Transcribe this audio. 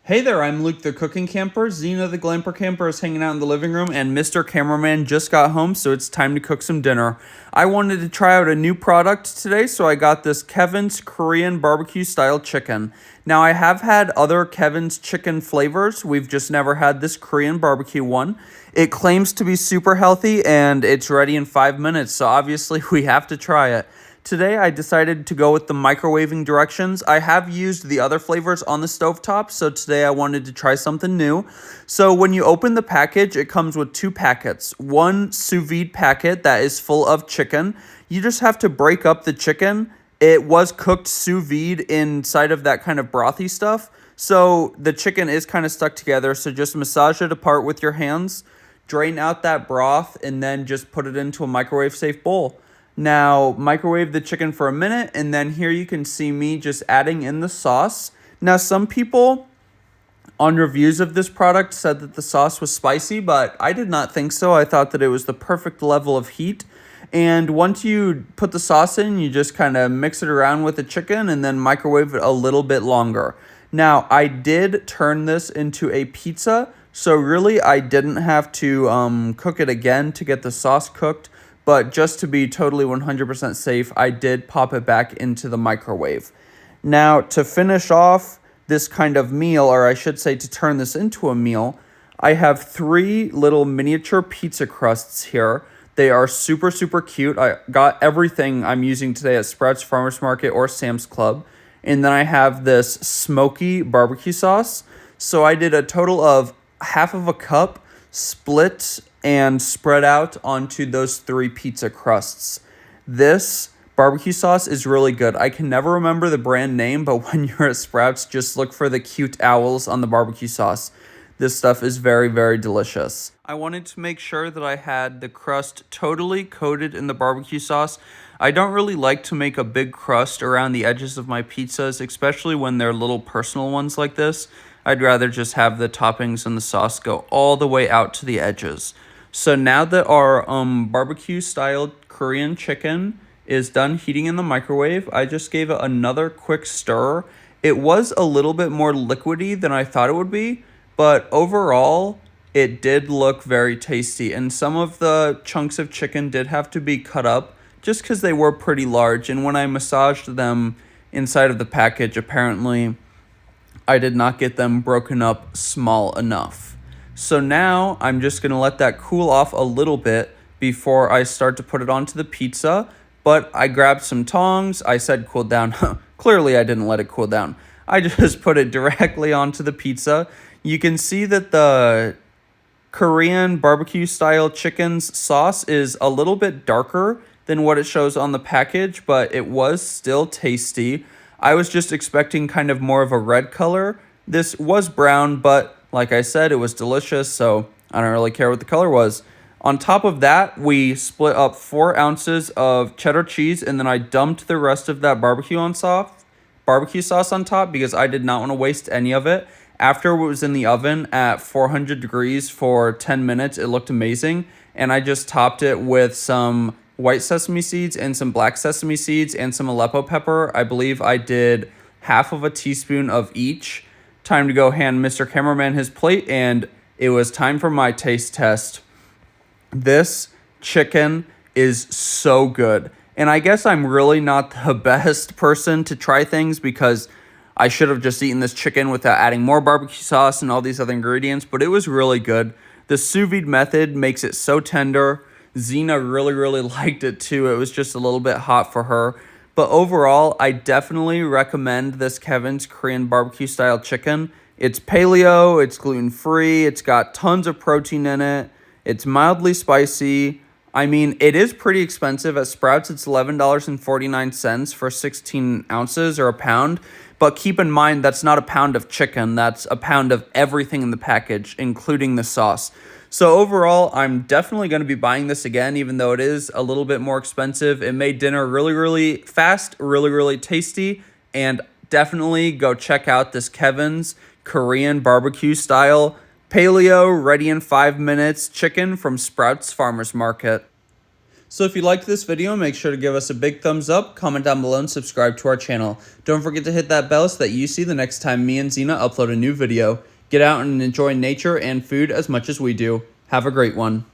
Hey there, I'm Luke the Cooking Camper. Zena the Glamper Camper is hanging out in the living room, and Mr. Cameraman just got home, so it's time to cook some dinner. I wanted to try out a new product today, so I got this Kevin's Korean BBQ-Style Chicken. Now, I have had other Kevin's chicken flavors. We've just never had this Korean barbecue one. It claims to be super healthy, and it's ready in 5 minutes, so obviously we have to try it. Today, I decided to go with the microwaving directions. I have used the other flavors on the stovetop, so today I wanted to try something new. So when you open the package, it comes with 2 packets. One sous vide packet that is full of chicken. You just have to break up the chicken. It was cooked sous vide inside of that kind of brothy stuff, so the chicken is kind of stuck together, so just massage it apart with your hands, drain out that broth, and then just put it into a microwave-safe bowl. Now, microwave the chicken for a minute, and then here you can see me just adding in the sauce. Now, some people on reviews of this product said that the sauce was spicy, but I did not think so. I thought that it was the perfect level of heat. And once you put the sauce in, you just kind of mix it around with the chicken and then microwave it a little bit longer. Now, I did turn this into a pizza, so really I didn't have to cook it again to get the sauce cooked. But just to be totally 100% safe, I did pop it back into the microwave. Now, to finish off this kind of meal, or I should say to turn this into a meal, I have 3 little miniature pizza crusts here. They are super, super cute. I got everything I'm using today at Sprouts Farmers Market or Sam's Club. And then I have this smoky barbecue sauce. So I did a total of half of a cup split and spread out onto those 3 pizza crusts. This barbecue sauce is really good. I can never remember the brand name, but when you're at Sprouts, just look for the cute owls on the barbecue sauce. This stuff is very, very delicious. I wanted to make sure that I had the crust totally coated in the barbecue sauce. I don't really like to make a big crust around the edges of my pizzas, especially when they're little personal ones like this. I'd rather just have the toppings and the sauce go all the way out to the edges. So now that our barbecue-style Korean chicken is done heating in the microwave, I just gave it another quick stir. It was a little bit more liquidy than I thought it would be, but overall, it did look very tasty. And some of the chunks of chicken did have to be cut up just because they were pretty large. And when I massaged them inside of the package, apparently I did not get them broken up small enough. So now I'm just going to let that cool off a little bit before I start to put it onto the pizza. But I grabbed some tongs. I said cool down. Clearly I didn't let it cool down. I just put it directly onto the pizza. You can see that the Korean barbecue-style chicken's sauce is a little bit darker than what it shows on the package, but it was still tasty. I was just expecting kind of more of a red color. This was brown, but like I said, it was delicious, so I don't really care what the color was. On top of that, we split up 4 ounces of cheddar cheese, and then I dumped the rest of that barbecue sauce on top because I did not want to waste any of it. After it was in the oven at 400 degrees for 10 minutes, it looked amazing, and I just topped it with some white sesame seeds and some black sesame seeds and some aleppo pepper. I believe I did half of a teaspoon of each. Time to go hand Mr. Cameraman his plate, and it was time for my taste test. This chicken is so good. And I guess I'm really not the best person to try things because I should have just eaten this chicken without adding more barbecue sauce and all these other ingredients, but it was really good. The sous vide method makes it so tender. Zena really, really liked it too. It was just a little bit hot for her. But overall, I definitely recommend this Kevin's Korean barbecue-style chicken. It's paleo, it's gluten-free, it's got tons of protein in it, it's mildly spicy. I mean, it is pretty expensive. At Sprouts, it's $11.49 for 16 ounces or a pound. But keep in mind, that's not a pound of chicken. That's a pound of everything in the package, including the sauce. So overall, I'm definitely going to be buying this again, even though it is a little bit more expensive. It made dinner really, really fast, really, really tasty, and definitely go check out this Kevin's Korean barbecue-style paleo, ready in 5 minutes chicken from Sprouts Farmers Market. So if you liked this video, make sure to give us a big thumbs up, comment down below, and subscribe to our channel. Don't forget to hit that bell so that you see the next time me and Zena upload a new video. Get out and enjoy nature and food as much as we do. Have a great one.